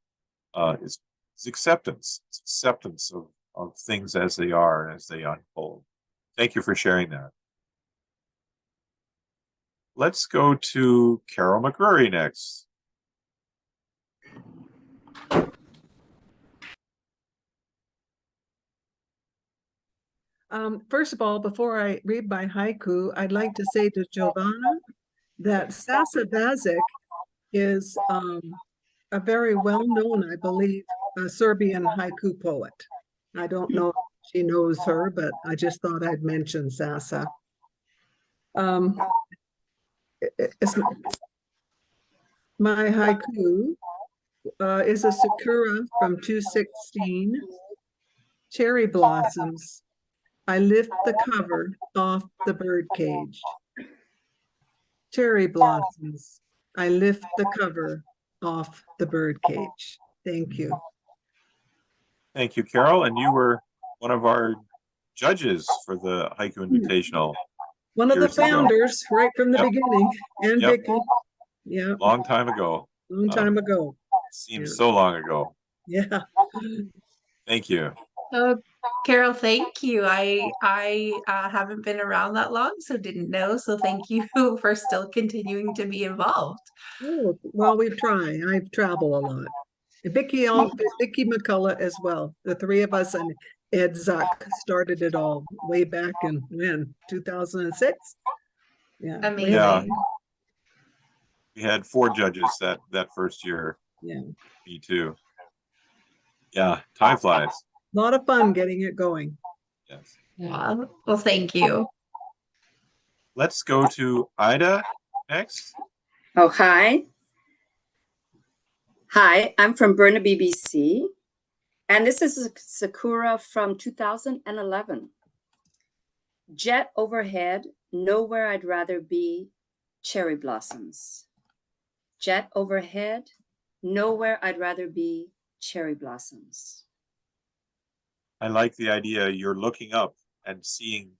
is acceptance. It's acceptance of things as they are and as they unfold. Thank you for sharing that. Let's go to Carol McCrory next. First of all, before I read my haiku, I'd like to say to Giovanna that Sasa Bazic is a very well-known, I believe, Serbian haiku poet. I don't know if she knows her, but I just thought I'd mention Sasa. My haiku is a sakura from 216, cherry blossoms. I lift the cover off the birdcage. Cherry blossoms. I lift the cover off the birdcage. Thank you. Thank you, Carol. And you were one of our judges for the Haiku Invitational. One of the founders, right from the Yep. beginning, and Yep. Vicky. Yeah. Long time ago. Long time ago. Seems so long ago. Yeah. Thank you. Carol, thank you. I haven't been around that long, so didn't know. So thank you for still continuing to be involved. Oh, well, we try. I travel a lot. Vicky McCullough as well. The three of us and Ed Zuck started it all way back in when 2006. Yeah. Amazing. Yeah. We had 4 judges that first year. Yeah. Me too. Yeah, time flies. A lot of fun getting it going. Yes. Yeah. Well, thank you. Let's go to Ida next. Oh, hi. Hi, I'm from Burnaby, BC, and this is a Sakura from 2011. Jet overhead, nowhere I'd rather be, cherry blossoms. Jet overhead, nowhere I'd rather be, cherry blossoms. I like the idea you're looking up and seeing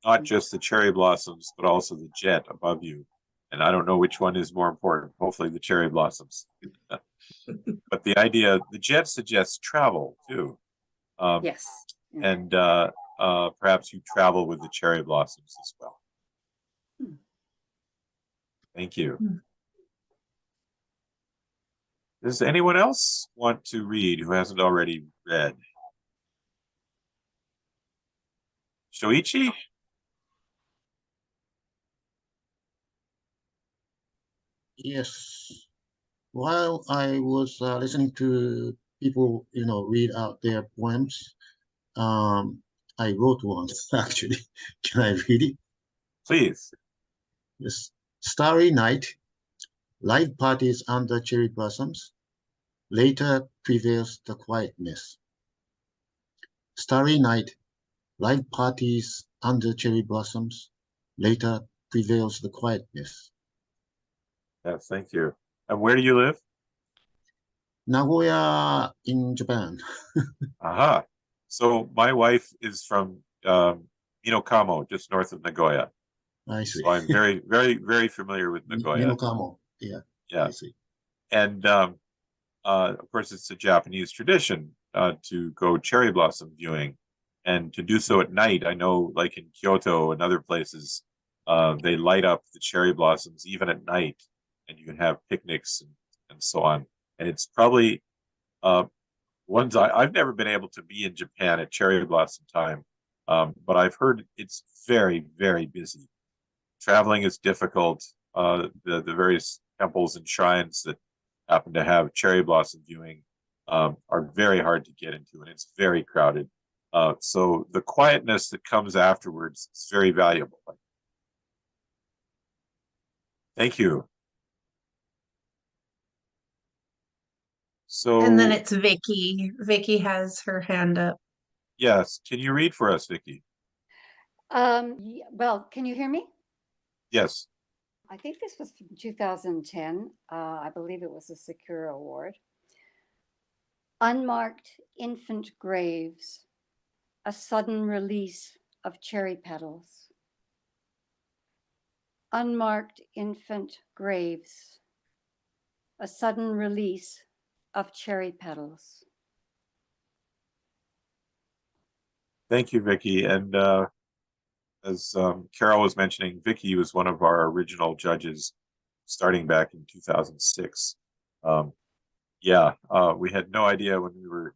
not just the cherry blossoms, but also the jet above you. And I don't know which one is more important. Hopefully the cherry blossoms. But the idea, the jet suggests travel too. Yes. And perhaps you travel with the cherry blossoms as well. Thank you. Does anyone else want to read who hasn't already read? Shoichi? Yes. While I was listening to people, read out their poems, I wrote one actually. Can I read it? Please. Yes. Starry night, light parties under cherry blossoms. Later prevails the quietness. Starry night, light parties under cherry blossoms. Later prevails the quietness. Yes, thank you. And where do you live? Nagoya in Japan. Aha. So my wife is from Minokamo, just north of Nagoya. I see. So I'm very, very, very familiar with Nagoya. Minokamo, yeah. Yeah. I see. And of course, it's a Japanese tradition to go cherry blossom viewing, and to do so at night. I know, like in Kyoto and other places, they light up the cherry blossoms even at night, and you can have picnics and so on. And it's probably ones I've never been able to be in Japan at cherry blossom time, but I've heard it's very, very busy. Traveling is difficult. The various temples and shrines that happen to have cherry blossom viewing are very hard to get into, and it's very crowded. So the quietness that comes afterwards is very valuable. Thank you. So, And then it's Vicky. Vicky has her hand up. Yes, can you read for us, Vicky? Well, can you hear me? Yes. I think this was from 2010. I believe it was a Sakura Award. Unmarked infant graves, a sudden release of cherry petals. Unmarked infant graves, a sudden release of cherry petals. Thank you, Vicky. And as Carol was mentioning, Vicky was one of our original judges starting back in 2006. We had no idea when we were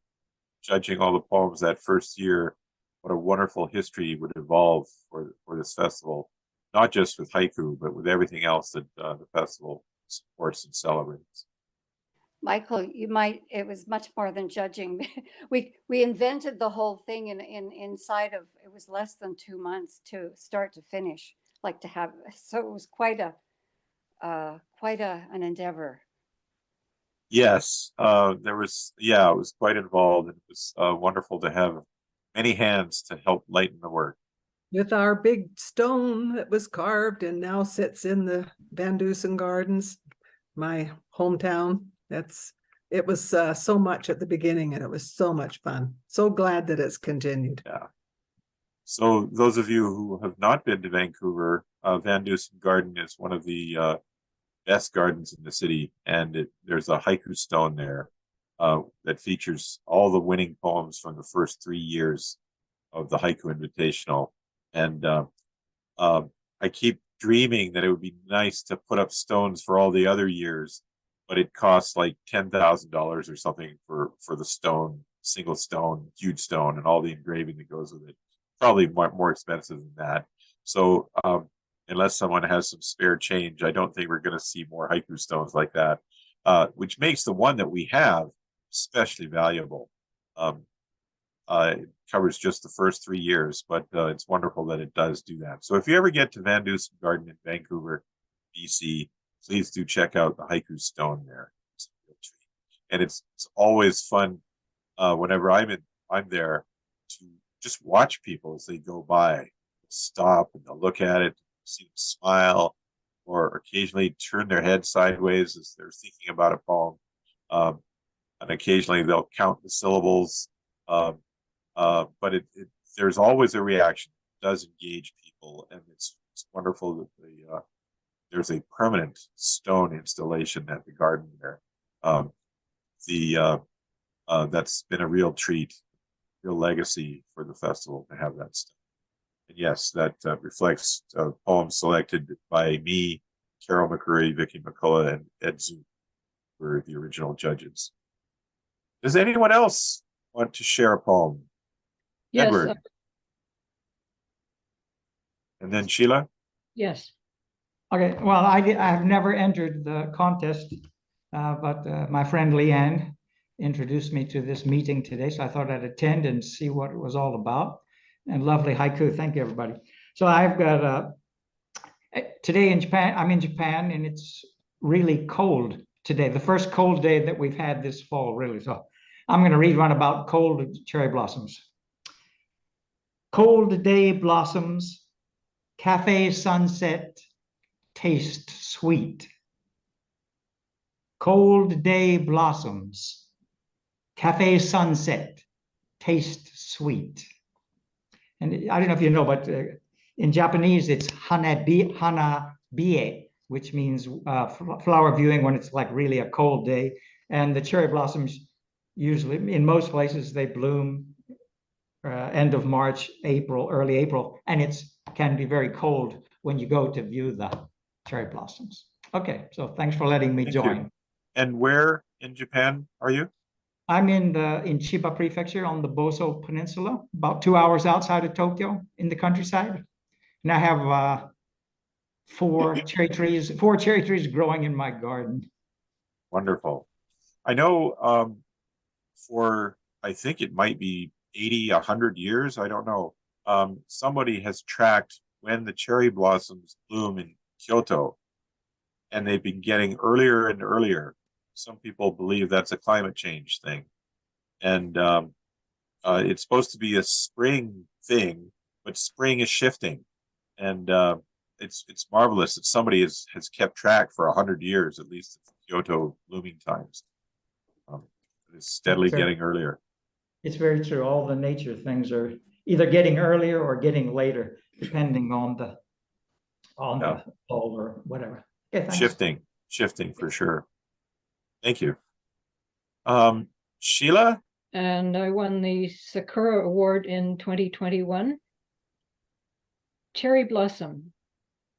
judging all the poems that first year what a wonderful history would evolve for this festival, not just with haiku, but with everything else that the festival supports and celebrates. Michael, it was much more than judging. We invented the whole thing inside of, it was less than 2 months to start to finish, so it was quite an endeavor. Yes, it was quite involved, and it was wonderful to have many hands to help lighten the work. With our big stone that was carved and now sits in the Van Dusen Gardens, my hometown. It was so much at the beginning, and it was so much fun. So glad that it's continued. Yeah. So those of you who have not been to Vancouver, Van Dusen Garden is one of the best gardens in the city, and there's a haiku stone there that features all the winning poems from the first 3 years of the Haiku Invitational. And I keep dreaming that it would be nice to put up stones for all the other years, but it costs like $10,000 or something for the stone, single stone, huge stone, and all the engraving that goes with it. Probably more expensive than that. So unless someone has some spare change, I don't think we're going to see more haiku stones like that, which makes the one that we have especially valuable. It covers just the first 3 years, but it's wonderful that it does do that. So if you ever get to Van Dusen Garden in Vancouver, BC, please do check out the haiku stone there. It's a real treat. And it's always fun whenever I'm there to just watch people as they go by, stop and they'll look at it, see them smile, or occasionally turn their head sideways as they're thinking about a poem. And occasionally they'll count the syllables. But there's always a reaction. It does engage people, and it's wonderful that there's a permanent stone installation at the garden there. That's been a real treat, real legacy for the festival to have that stone. And yes, that reflects poems selected by me, Carol McCurry, Vicky McCullough, and Ed Zoom were the original judges. Does anyone else want to share a poem? Yes. Edward. And then Sheila? Yes. Okay, well, I've never entered the contest, but my friend Leanne introduced me to this meeting today, so I thought I'd attend and see what it was all about. And lovely haiku, thank you, everybody. So I've got, today in Japan, I'm in Japan, and it's really cold today, the first cold day that we've had this fall, really. So I'm going to read one about cold cherry blossoms. Cold day blossoms, cafe sunset, taste sweet. Cold day blossoms, cafe sunset, taste sweet. And I don't know if you know, but in Japanese, it's hanabie, which means flower viewing when it's like really a cold day. And the cherry blossoms, usually, in most places, they bloom end of March, April, early April, and it can be very cold when you go to view the cherry blossoms. Okay, so thanks for letting me join. And where in Japan are you? I'm in Chiba Prefecture on the Boso Peninsula, about 2 hours outside of Tokyo in the countryside. And I have 4 cherry trees growing in my garden. Wonderful. I know I think it might be 80, 100 years, I don't know. Somebody has tracked when the cherry blossoms bloom in Kyoto, and they've been getting earlier and earlier. Some people believe that's a climate change thing. And it's supposed to be a spring thing, but spring is shifting. And it's marvelous that somebody has kept track for 100 years, at least at Kyoto blooming times. It's steadily getting earlier. It's very true. All the nature things are either getting earlier or getting later, depending on the fall or whatever. Okay, thanks. Shifting for sure. Thank you. Sheila? And I won the Sakura Award in 2021. Cherry blossom,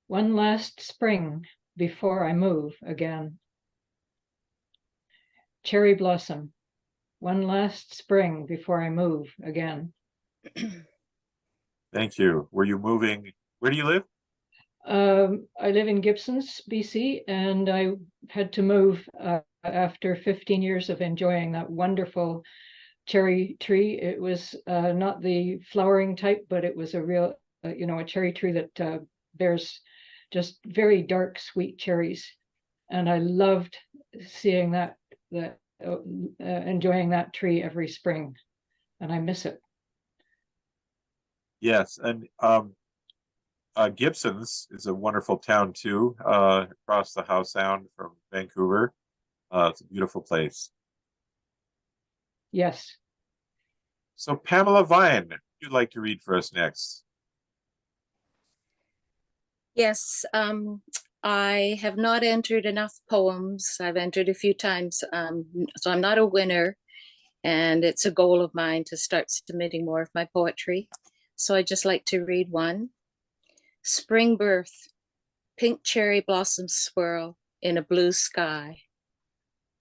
one last spring before I move again. Cherry blossom, one last spring before I move again. Thank you. Were you moving? Where do you live? I live in Gibsons, BC, and I had to move after 15 years of enjoying that wonderful cherry tree. It was not the flowering type, but it was a real, a cherry tree that bears just very dark, sweet cherries. And I loved seeing that enjoying that tree every spring, and I miss it. Yes, and Gibsons is a wonderful town too, across the Howe Sound from Vancouver. It's a beautiful place. Yes. So Pamela Vine, you'd like to read for us next? Yes, I have not entered enough poems. I've entered a few times, so I'm not a winner, and it's a goal of mine to start submitting more of my poetry. So I'd just like to read one. Spring birth, pink cherry blossoms swirl in a blue sky.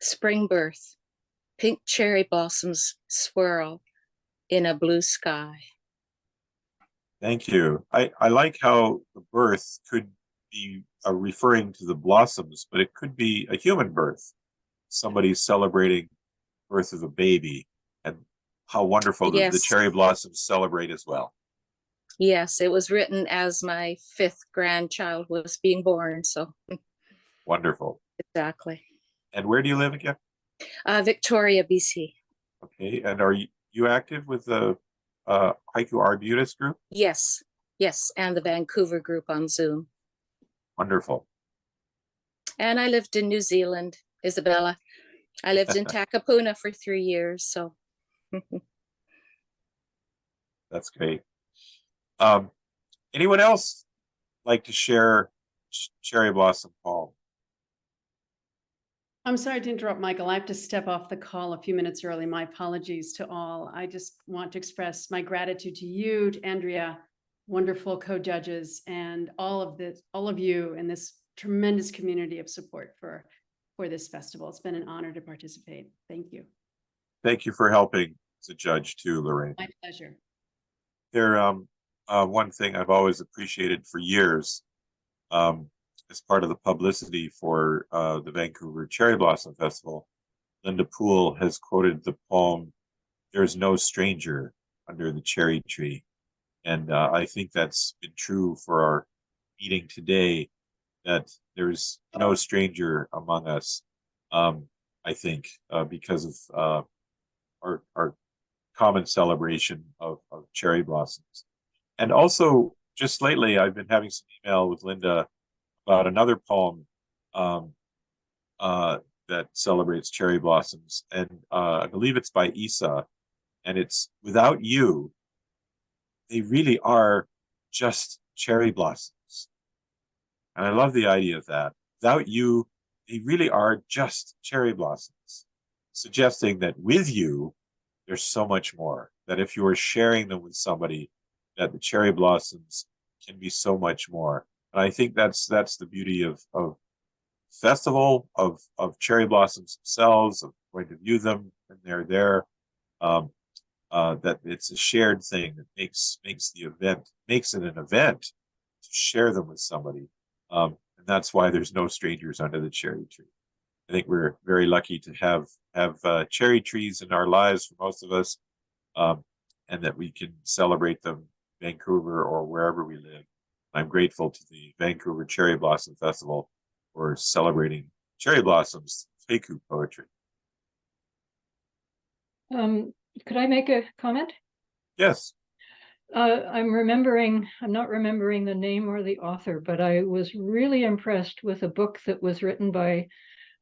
Spring birth, pink cherry blossoms swirl in a blue sky. Thank you. I like how the birth could be referring to the blossoms, but it could be a human birth. Somebody celebrating birth of a baby, and how wonderful that the Yes. cherry blossoms celebrate as well. Yes, it was written as my 5th grandchild was being born. So Wonderful. exactly. And where do you live again? Victoria, BC. Okay, and are you active with the Haiku Arbutus group? Yes, yes, and the Vancouver group on Zoom. Wonderful. And I lived in New Zealand, Isabella. I lived in Takapuna for 3 years, so. That's great. Anyone else like to share cherry blossom poem? I'm sorry to interrupt, Michael. I have to step off the call a few minutes early. My apologies to all. I just want to express my gratitude to you, to Andrea, wonderful co-judges, and all of you in this tremendous community of support for this festival. It's been an honor to participate. Thank you. Thank you for helping as a judge too, Lorraine. My pleasure. One thing I've always appreciated for years, as part of the publicity for the Vancouver Cherry Blossom Festival, Linda Poole has quoted the poem, "There's no stranger under the cherry tree." And I think that's been true for our meeting today, that there's no stranger among us, I think, because of our common celebration of cherry blossoms. And also, just lately, I've been having some email with Linda about another poem that celebrates cherry blossoms, and I believe it's by Isa, and it's "Without you, they really are just cherry blossoms." And I love the idea of that. Without you, they really are just cherry blossoms, suggesting that with you, there's so much more, that if you are sharing them with somebody, that the cherry blossoms can be so much more. And I think that's the beauty of festival, of cherry blossoms themselves, of going to view them when they're there, that it's a shared thing that makes it an event to share them with somebody. And that's why there's no strangers under the cherry tree. I think we're very lucky to have cherry trees in our lives for most of us, and that we can celebrate them in Vancouver or wherever we live. I'm grateful to the Vancouver Cherry Blossom Festival for celebrating cherry blossoms, haiku poetry. Could I make a comment? Yes. I'm not remembering the name or the author, but I was really impressed with a book that was written by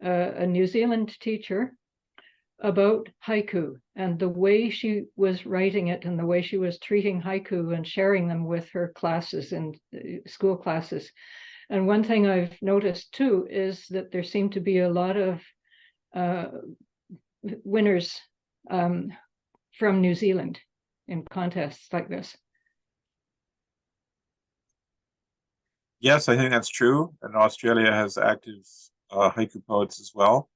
a New Zealand teacher about haiku, and the way she was writing it and the way she was treating haiku and sharing them with her classes and school classes. And one thing I've noticed too is that there seem to be a lot of winners from New Zealand in contests like this. Yes, I think that's true. And Australia has active haiku poets as well.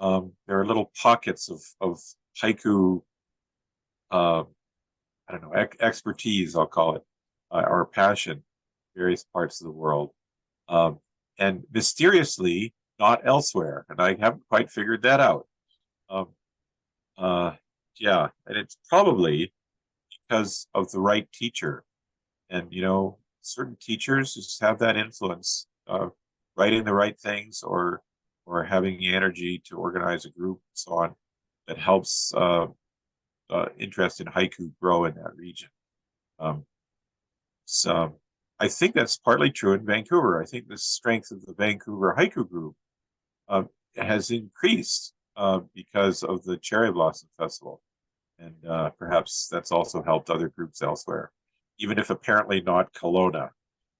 There are little pockets of haiku, I don't know, expertise, I'll call it, or passion, various parts of the world. And mysteriously, not elsewhere. And I haven't quite figured that out. Yeah, and it's probably because of the right teacher. And, certain teachers just have that influence of writing the right things or having the energy to organize a group and so on, that helps interest in haiku grow in that region. So I think that's partly true in Vancouver. I think the strength of the Vancouver haiku group has increased because of the Cherry Blossom Festival. And perhaps that's also helped other groups elsewhere, even if apparently not Kelowna.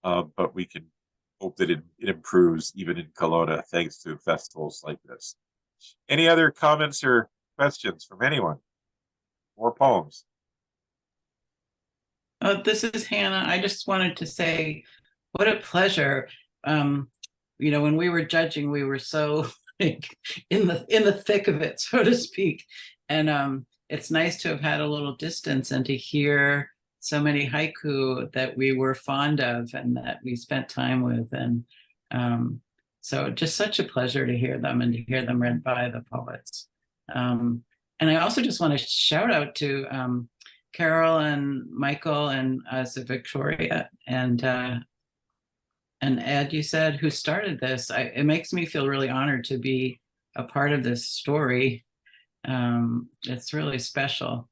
But we can hope that it improves even in Kelowna thanks to festivals like this. Any other comments or questions from anyone? More poems. This is Hannah. I just wanted to say, what a pleasure. When we were judging, we were so in the thick of it, so to speak. And it's nice to have had a little distance and to hear so many haiku that we were fond of and that we spent time with. And so just such a pleasure to hear them and to hear them read by the poets. And I also just want to shout out to Carol and Michael and Victoria and Ed, you said, who started this. It makes me feel really honored to be a part of this story. It's really special.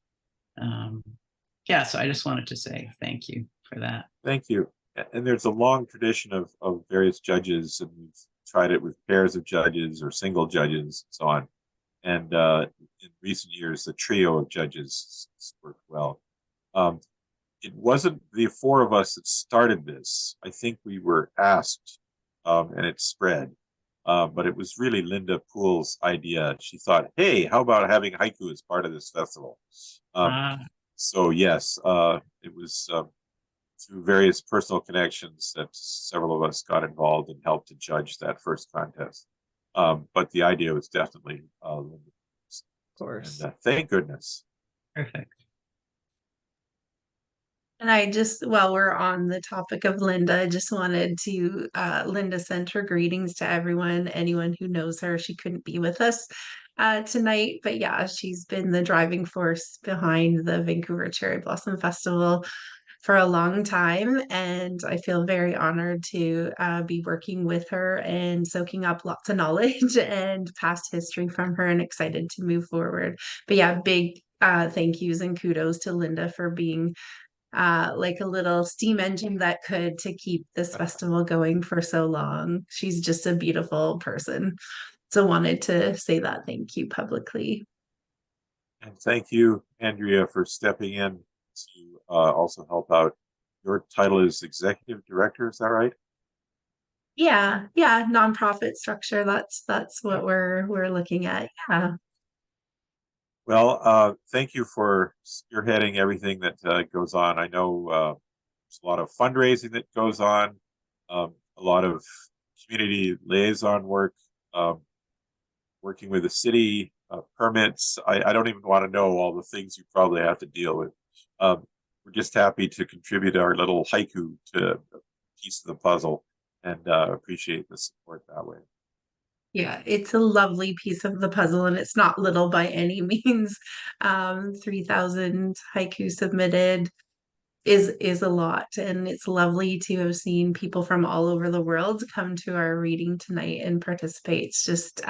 Yeah, so I just wanted to say thank you for that. Thank you. And there's a long tradition of various judges, and we've tried it with pairs of judges or single judges and so on. And in recent years, the trio of judges has worked well. It wasn't the four of us that started this. I think we were asked, and it spread. But it was really Linda Poole's idea. She thought, hey, how about having haiku as part of this festival? So yes, it was through various personal connections that several of us got involved and helped to judge that first contest. But the idea was definitely Linda. Of course. And, thank goodness. Perfect. And I just, while we're on the topic of Linda, I just wanted to, Linda sent her greetings to everyone, anyone who knows her. She couldn't be with us tonight, but yeah, she's been the driving force behind the Vancouver Cherry Blossom Festival for a long time. And I feel very honored to be working with her and soaking up lots of knowledge and past history from her, and excited to move forward. But yeah, big thank yous and kudos to Linda for being like a little steam engine that could to keep this festival going for so long. She's just a beautiful person. So wanted to say that thank you publicly. And thank you, Andrea, for stepping in to also help out. Your title is Executive Director, is that right? Yeah, nonprofit structure. That's what we're looking at. Yeah. Well, thank you for spearheading everything that goes on. I know there's a lot of fundraising that goes on, a lot of community liaison work, working with the city, permits. I don't even want to know all the things you probably have to deal with. We're just happy to contribute our little haiku to a piece of the puzzle, and appreciate the support that way. Yeah, it's a lovely piece of the puzzle, and it's not little by any means. 3,000 haiku submitted is a lot, and it's lovely to have seen people from all over the world come to our reading tonight and participate. It's just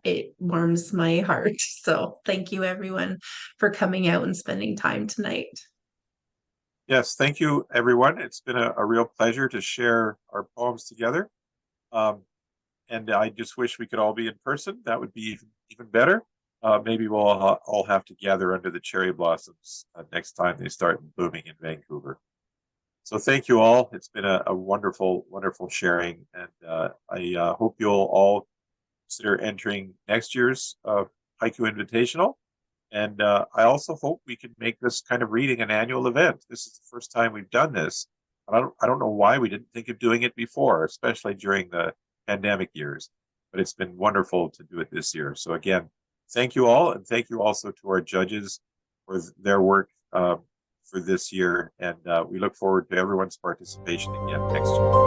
it warms my heart. So thank you everyone for coming out and spending time tonight. Yes, thank you everyone. It's been a real pleasure to share our poems together. And I just wish we could all be in person. That would be even better. Maybe we'll all have to gather under the cherry blossoms next time they start blooming in Vancouver. So thank you all. It's been a wonderful, wonderful sharing. And I hope you'll all consider entering next year's Haiku Invitational. And I also hope we can make this kind of reading an annual event. This is the first time we've done this. I don't know why we didn't think of doing it before, especially during the pandemic years, but it's been wonderful to do it this year. So again, thank you all, and thank you also to our judges for their work for this year, and we look forward to everyone's participation again next year.